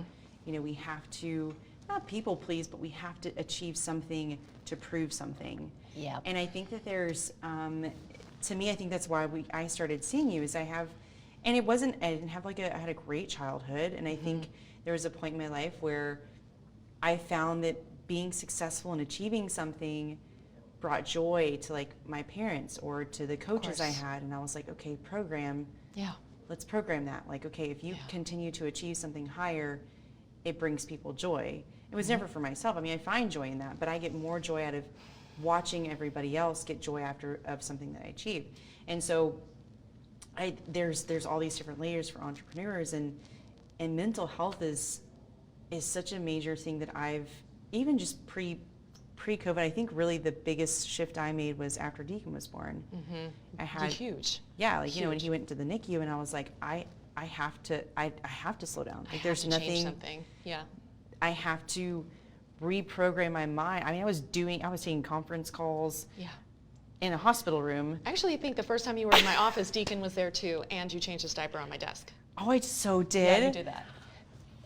S2: we have to not people please, but we have to achieve something to prove something.
S1: Yeah.
S2: And I think that there's to me, I think that's why I started seeing you, is I didn't have I had a great childhood, and I think there was a point in my life where I found that being successful and achieving something brought joy to my parents or to the coaches I had, and I was like, okay, let's program that. Okay, if you continue to achieve something higher, it brings people joy. It was never for myself. I find joy in that, but I get more joy out of watching everybody else get joy of something that I achieve. And so there's all these different layers for entrepreneurs, and mental health is such a major thing that I've even just pre-COVID. I think really the biggest shift I made was after Deacon was born. I had
S1: huge.
S2: Yeah, when he went to the NICU, and I was like, I have to slow down. There's nothing.
S1: Change something. Yeah.
S2: I have to reprogram my mind. I was taking conference calls.
S1: Yeah.
S2: In a hospital room.
S1: Actually, I think the first time you were in my office, Deacon was there too, and you changed his diaper on my desk.
S2: Oh, I so did.
S1: Yeah, you did that.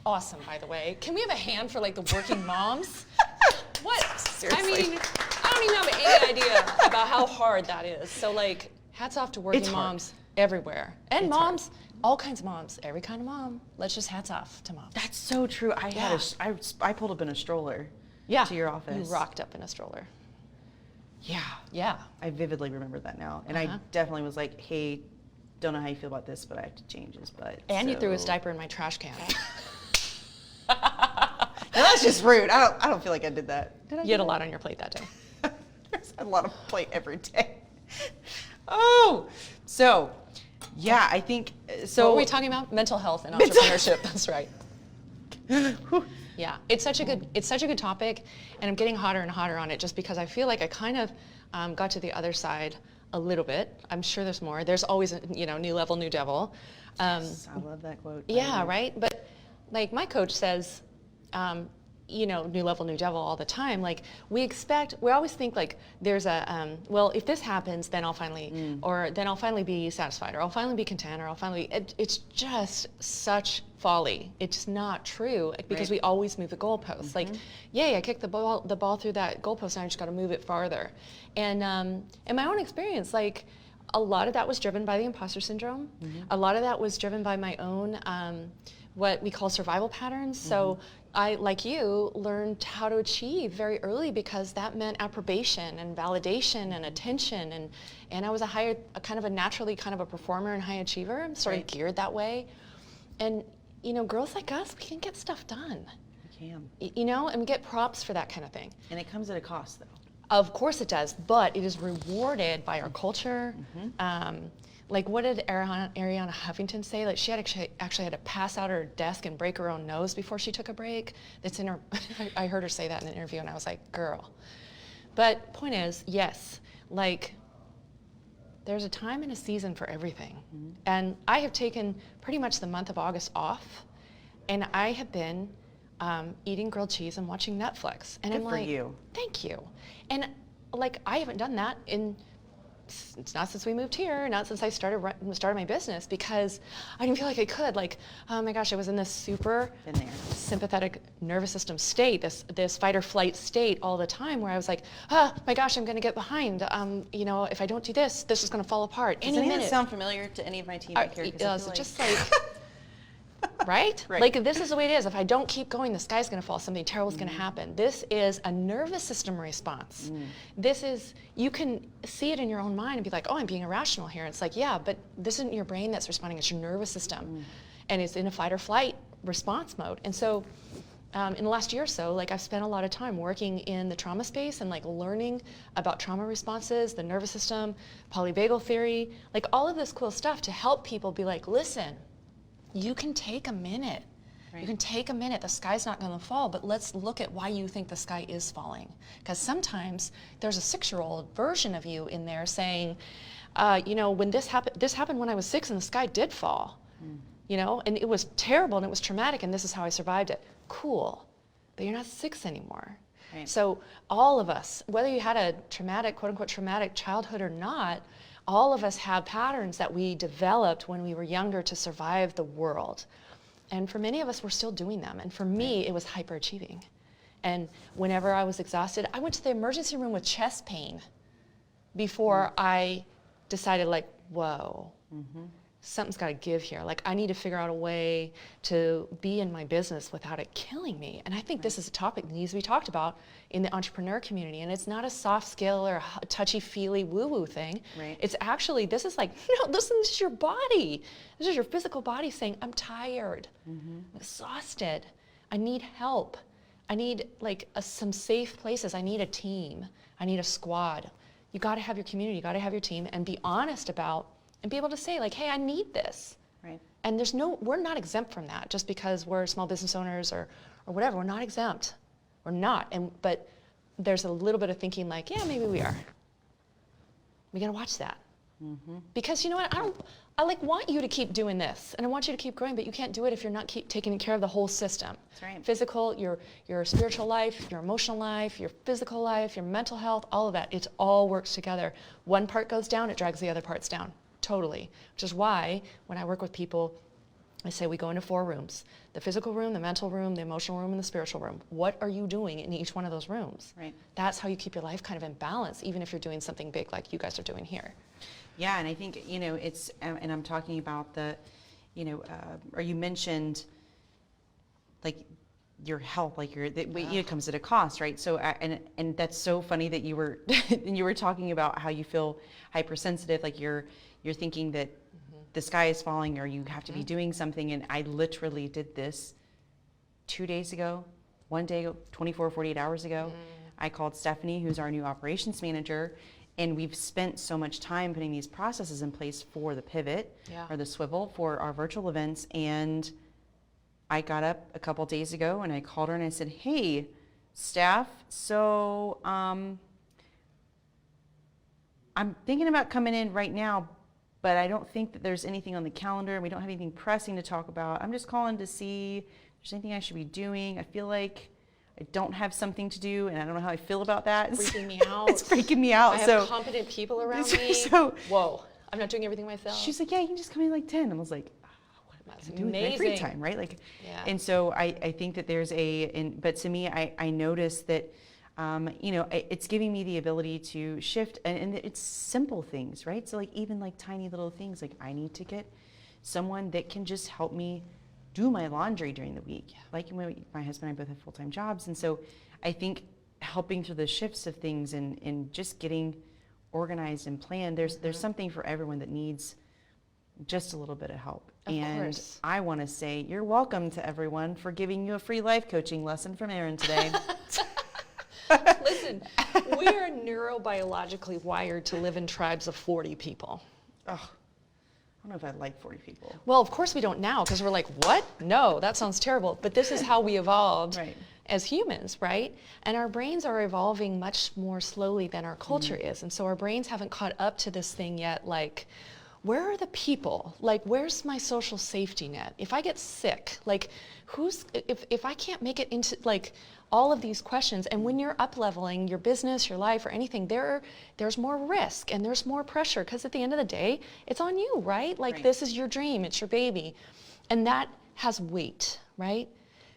S1: Awesome, by the way. Can we have a hand for the working moms? What?
S2: Seriously.
S1: I don't even have any idea about how hard that is. So hats off to working moms everywhere. And it's moms, all kinds of moms, every kind of mom. Let's just hats off to moms.
S2: That's so true. I pulled up in a stroller to your office.
S1: You rocked up in a stroller.
S2: Yeah.
S1: Yeah.
S2: I vividly remember that now. And I definitely was like, hey, don't know how you feel about this, but I have to change his butt.
S1: And you threw his diaper in my trash can.
S2: No, that's just rude. I don't feel like I did that. Did I?
S1: You had a lot on your plate that day.
S2: There's a lot of plate every day. Oh, so yeah, I think so.
S1: What were we talking about? Mental health and entrepreneurship. That's right. Yeah, it's such a good topic, and I'm getting hotter and hotter on it just because I feel like I kind of got to the other side a little bit. I'm sure there's more. There's always a new level, new devil.
S2: Yes, I love that quote.
S1: Yeah, right. But my coach says, new level, new devil all the time. We always think there's a, if this happens, then I'll finally, or then I'll finally be satisfied, or I'll finally be content, or I'll finally, it's just such folly. It's not true because we always move the goalposts. Yay, I kicked the ball through that goalpost, and I just got to move it farther. And in my own experience, a lot of that was driven by the imposter syndrome. A lot of that was driven by my own, what we call survival patterns. So I, like you, learned how to achieve very early because that meant approbation and validation and attention, and I was naturally kind of a performer and high achiever. I'm sort of geared that way. And girls like us, we can get stuff done.
S2: We can.
S1: And we get props for that kind of thing.
S2: And it comes at a cost, though.
S1: Of course it does, but it is rewarded by our culture. What did Ariana Huffington say? She actually had to pass out her desk and break her own nose before she took a break. That's in her. I heard her say that in an interview, and I was like, girl. But point is, yes, there's a time and a season for everything. And I have taken pretty much the month of August off, and I have been eating grilled cheese and watching Netflix. And
S2: Good for you.
S1: Thank you. And I haven't done that it's not since we moved here, not since I started my business, because I didn't feel like I could. Oh my gosh, I was in this super sympathetic nervous system state, this fight or flight state all the time, where I was like, oh my gosh, I'm going to get behind. If I don't do this, this is going to fall apart.
S2: Does any of this sound familiar to any of my team here?
S1: Just right? This is the way it is. If I don't keep going, the sky's going to fall. Something terrible is going to happen. This is a nervous system response. You can see it in your own mind and be like, oh, I'm being irrational here. It's yeah, but this isn't your brain that's responding. It's your nervous system. and it's in a fight or flight response mode. And so in the last year or so, like I've spent a lot of time working in the trauma space and like learning about trauma responses, the nervous system, polyvagal theory, like all of this cool stuff to help people be like, listen, you can take a minute. Right. You can take a minute. The sky's not going to fall, but let's look at why you think the sky is falling. Because sometimes there's a 6-year-old version of you in there saying, when this happened when I was 6 and the sky did fall, and it was terrible and it was traumatic and this is how I survived it. Cool, but you're not 6 anymore. Right. So all of us, whether you had a traumatic, quote unquote, traumatic childhood or not, all of us have patterns that we developed when we were younger to survive the world. And for many of us, we're still doing them. And for me, it was hyperachieving. And whenever I was exhausted, I went to the emergency room with chest pain before I decided like, whoa, something's got to give here. Like I need to figure out a way to be in my business without it killing me. And I think this is a topic that needs to be talked about in the entrepreneur community. And it's not a soft skill or a touchy-feely woo-woo thing. Right. It's actually, this is like, listen, this is your body. This is your physical body saying, I'm tired, I'm exhausted, I need help. I need like some safe places. I need a team. I need a squad. You got to have your community, you got to have your team, and be honest about and be able to say like, hey, I need this. Right. And we're not exempt from that just because we're small business owners or whatever. We're not exempt. We're not. But there's a little bit of thinking like, yeah, maybe we are. We got to watch that. Because you know what? I want you to keep doing this and I want you to keep growing, but you can't do it if you're not keep taking care of the whole system. That's right. Physical, your spiritual life, your emotional life, your physical life, your mental health, all of that. It all works together. One part goes down, it drags the other parts down. Totally. Which is why when I work with people, I say we go into 4 rooms. The physical room, the mental room, the emotional room, and the spiritual room. What are you doing in each one of those rooms? Right. That's how you keep your life kind of in balance, even if you're doing something big like you guys are doing here.
S2: Yeah, and I think, it's, and I'm talking about the, or you mentioned like your health, like it comes at a cost, right? So, and that's so funny that you were talking about how you feel hypersensitive, like you're thinking that the sky is falling or you have to be doing something. And I literally did this 2 days ago, one day, 24, 48 hours ago. I called Stephanie, who's our new operations manager, and we've spent so much time putting these processes in place for the pivot or the swivel for our virtual events. And I got up a couple days ago and I called her and I said, hey, staff, so I'm thinking about coming in right now, but I don't think that there's anything on the calendar. We don't have anything pressing to talk about. I'm just calling to see if there's anything I should be doing. I feel like I don't have something to do, and I don't know how I feel about that.
S1: It's freaking me out.
S2: It's freaking me out.
S1: I have competent people around me. Whoa, I'm not doing everything myself.
S2: She's like, yeah, you can just come in like 10. I was like, what am I doing with my free time, right? Like, and so I think that there's but to me, I noticed that, it's giving me the ability to shift, and it's simple things, right? So like even like tiny little things, like I need to get someone that can just help me do my laundry during the week. Yeah. Like my husband and I both have full-time jobs. And so I think helping through the shifts of things and just getting organized and planned, there's something for everyone that needs just a little bit of help. Of course. I want to say you're welcome to everyone for giving you a free life coaching lesson from Erin today.
S1: Listen, we are neurobiologically wired to live in tribes of 40 people.
S2: Oh. I don't know if I like 40 people.
S1: Well, of course we don't now because we're like, what? No, that sounds terrible. But this is how we evolved as humans, right? And our brains are evolving much more slowly than our culture is. And so our brains haven't caught up to this thing yet, like, where are the people? Like, where's my social safety net? If I get sick, like, if I can't make it into, like, all of these questions, and when you're up-leveling your business, your life, or anything, there's more risk and there's more pressure, because at the end of the day, it's on you, right? Like, this is your dream, it's your baby. And that has weight, right?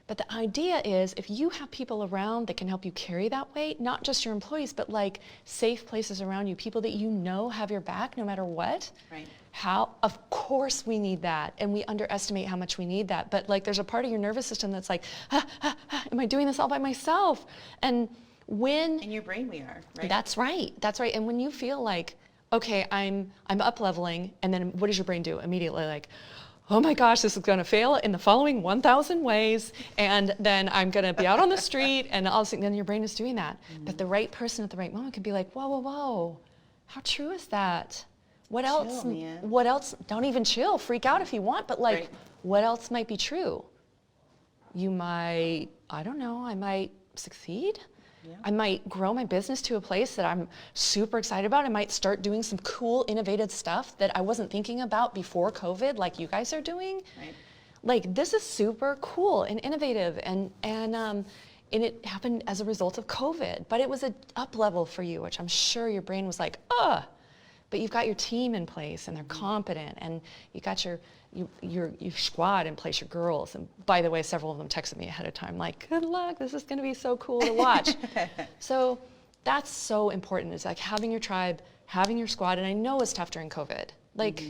S1: But the idea is, if you have people around that can help you carry that weight, not just your employees, but like safe places around you, people that you know have your back no matter what. Right. Of course we need that, and we underestimate how much we need that. But like, there's a part of your nervous system that's like, am I doing this all by myself? And when
S2: in your brain we are, right?
S1: That's right. And when you feel like, okay, I'm up leveling, and then what does your brain do immediately? Like, oh my gosh, this is going to fail in the following 1,000 ways, and then I'm going to be out on the street, and all of a sudden, then your brain is doing that. But the right person at the right moment could be like, whoa, whoa, whoa, how true is that? What else?
S2: Chill, man.
S1: What else? Don't even chill. Freak out if you want, but like, what else might be true? You might, I don't know, I might succeed. Yeah. I might grow my business to a place that I'm super excited about. I might start doing some cool, innovative stuff that I wasn't thinking about before COVID, like you guys are doing. Right. Like, this is super cool and innovative, and it happened as a result of COVID. But it was an up level for you, which I'm sure your brain was like, but you've got your team in place, and they're competent, and you got your squad in place, your girls. And by the way, several of them texted me ahead of time, like, good luck, this is going to be so cool to watch. So that's so important. It's like having your tribe, having your squad. And I know it's tough during COVID. Like,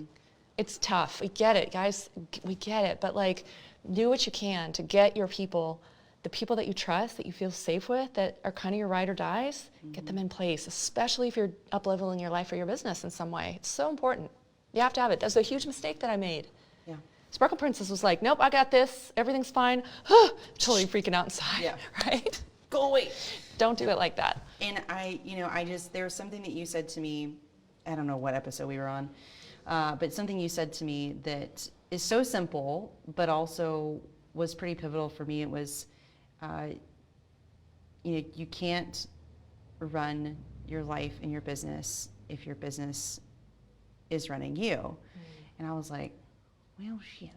S1: it's tough. We get it, guys. We get it. But like, do what you can to get your people, the people that you trust, that you feel safe with, that are kind of your ride or dies, get them in place, especially if you're up-leveling your life or your business in some way. It's so important. You have to have it. That's a huge mistake that I made. Yeah. Sparkleprincess was like, nope, I got this. Everything's fine. Totally freaking out inside. Yeah. Right? Go away. Don't do it like that.
S2: And there was something that you said to me, I don't know what episode we were on, but something you said to me that is so simple, but also was pretty pivotal for me. It was, you can't run your life and your business if your business is running you. And I was like, well, shit.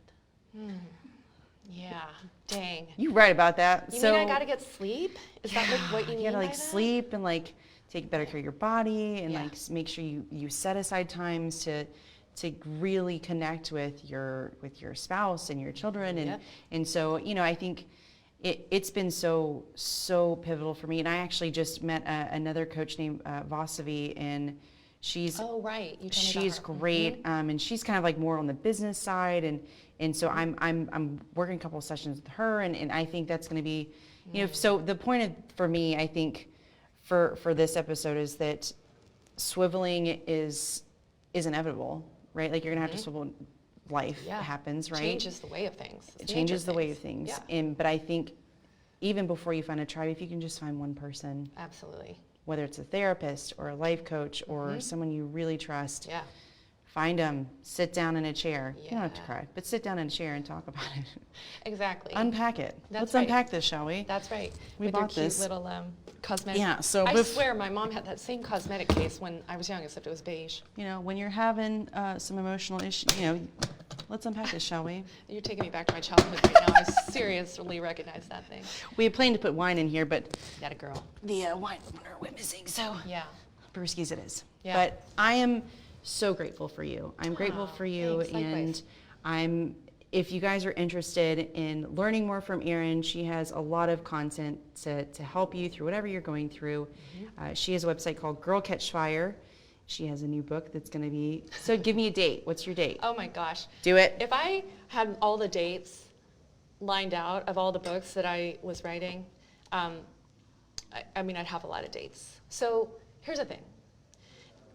S1: Yeah, dang.
S2: You're right about that.
S1: You mean I gotta get sleep? Is that like what you mean?
S2: You gotta
S1: by
S2: sleep and like take better care of your body, and like make sure you set aside times to really connect with your spouse and your children, and so I think it's been so pivotal for me. And I actually just met another coach named Vasavi, and she's she's great, and she's kind of like more on the business side, and so I'm working a couple of sessions with her, and I think that's going to be, so the point for me, I think for this episode is that swiveling is inevitable, right? Like, you're going to have to swivel. Life happens, right?
S1: Changes the way of things.
S2: It changes the way of things. But I think even before you find a tribe, if you can just find one person.
S1: Absolutely.
S2: Whether it's a therapist or a life coach or someone you really trust. Yeah. Find them, sit down in a chair. Yeah. You don't have to cry, but sit down in a chair and talk about it.
S1: Exactly.
S2: Unpack it. Let's unpack this, shall we?
S1: That's right.
S2: We
S1: With
S2: bought
S1: your
S2: this.
S1: cute little cosmetic.
S2: Yeah, so
S1: I swear my mom had that same cosmetic case when I was young, except it was beige.
S2: When you're having some emotional issues, let's unpack this, shall we?
S1: You're taking me back to my childhood right now. I seriously recognize that thing.
S2: We had planned to put wine in here, but
S1: that a girl.
S2: The wine opener went missing, so brewskis it is.
S1: Yeah.
S2: But I am so grateful for you. I'm grateful for you,
S1: thanks,
S2: and if you guys are interested in learning more from Erin, she has a lot of content to help you through whatever you're going through. She has a website called Girl Catch Fire. She has a new book that's going to be, so give me a date. What's your date?
S1: Oh my gosh.
S2: Do it.
S1: If I had all the dates lined out of all the books that I was writing, I'd have a lot of dates. So here's the thing.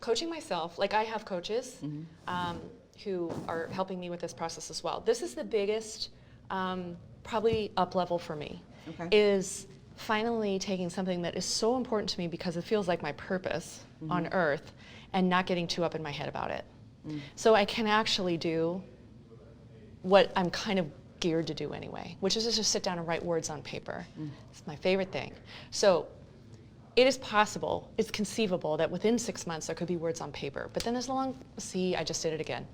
S1: Coaching myself, like, I have coaches who are helping me with this process as well. This is the biggest, probably up level for me, is finally taking something that is so important to me because it feels like my purpose on earth, and not getting too up in my head about it. So I can actually do what I'm kind of geared to do anyway, which is just sit down and write words on paper. It's my favorite thing. So it is possible, it's conceivable that within 6 months there could be words on paper, but then there's I just did it again.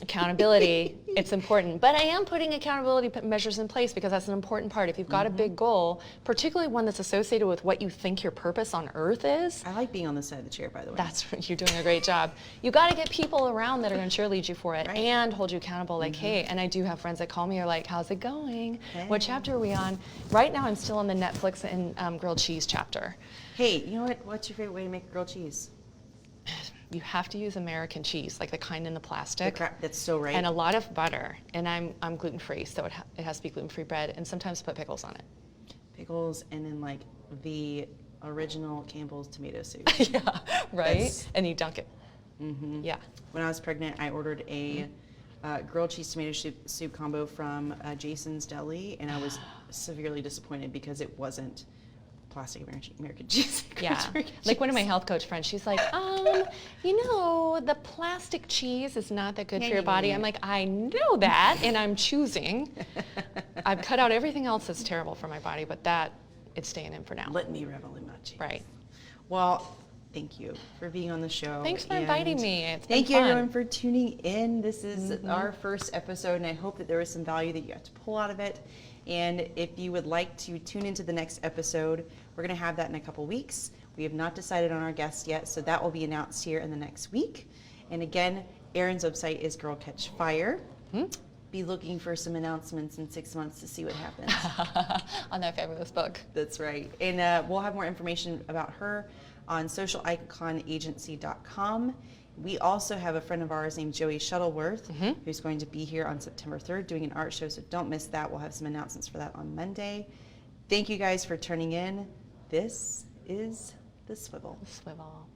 S1: Accountability, it's important, but I am putting accountability measures in place because that's an important part. If you've got a big goal, particularly one that's associated with what you think your purpose on earth is.
S2: I like being on this side of the chair, by the way.
S1: You're doing a great job. You got to get people around that are going to cheerlead you for it and hold you accountable, like, hey, and I do have friends that call me, are like, how's it going? Hey. What chapter are we on? Right now I'm still on the Netflix and grilled cheese chapter.
S2: Hey, you know what? What's your favorite way to make grilled cheese?
S1: You have to use American cheese, like the kind in the plastic.
S2: That's so right.
S1: And a lot of butter. And I'm gluten-free, so it has to be gluten-free bread. And sometimes put pickles on it.
S2: Pickles, and then like the original Campbell's tomato soup.
S1: Yeah, right? And you dunk it.
S2: Yeah. When I was pregnant, I ordered a grilled cheese tomato soup combo from Jason's Deli, and I was severely disappointed because it wasn't plastic American cheese.
S1: Yeah, like one of my health coach friends, she's like, the plastic cheese is not that good for your body. I'm like, I know that, and I'm choosing. I've cut out everything else that's terrible for my body, but that, it's staying in for now.
S2: Let me revel in my cheese.
S1: Right.
S2: Well, thank you for being on the show.
S1: Thanks for inviting me. It's been
S2: Thank you
S1: fun.
S2: everyone for tuning in. This is our first episode, and I hope that there was some value that you got to pull out of it. And if you would like to tune into the next episode, we're going to have that in a couple weeks. We have not decided on our guest yet, so that will be announced here in the next week. And again, Erin's website is Girl Catch Fire. Be looking for some announcements in 6 months to see what happens.
S1: On that fabulous book.
S2: That's right. And we'll have more information about her on socialiconagency.com. We also have a friend of ours named Joey Shuttleworth who's going to be here on September 3rd doing an art show, so don't miss that. We'll have some announcements for that on Monday. Thank you guys for tuning in. This is The Swivel.
S1: The Swivel.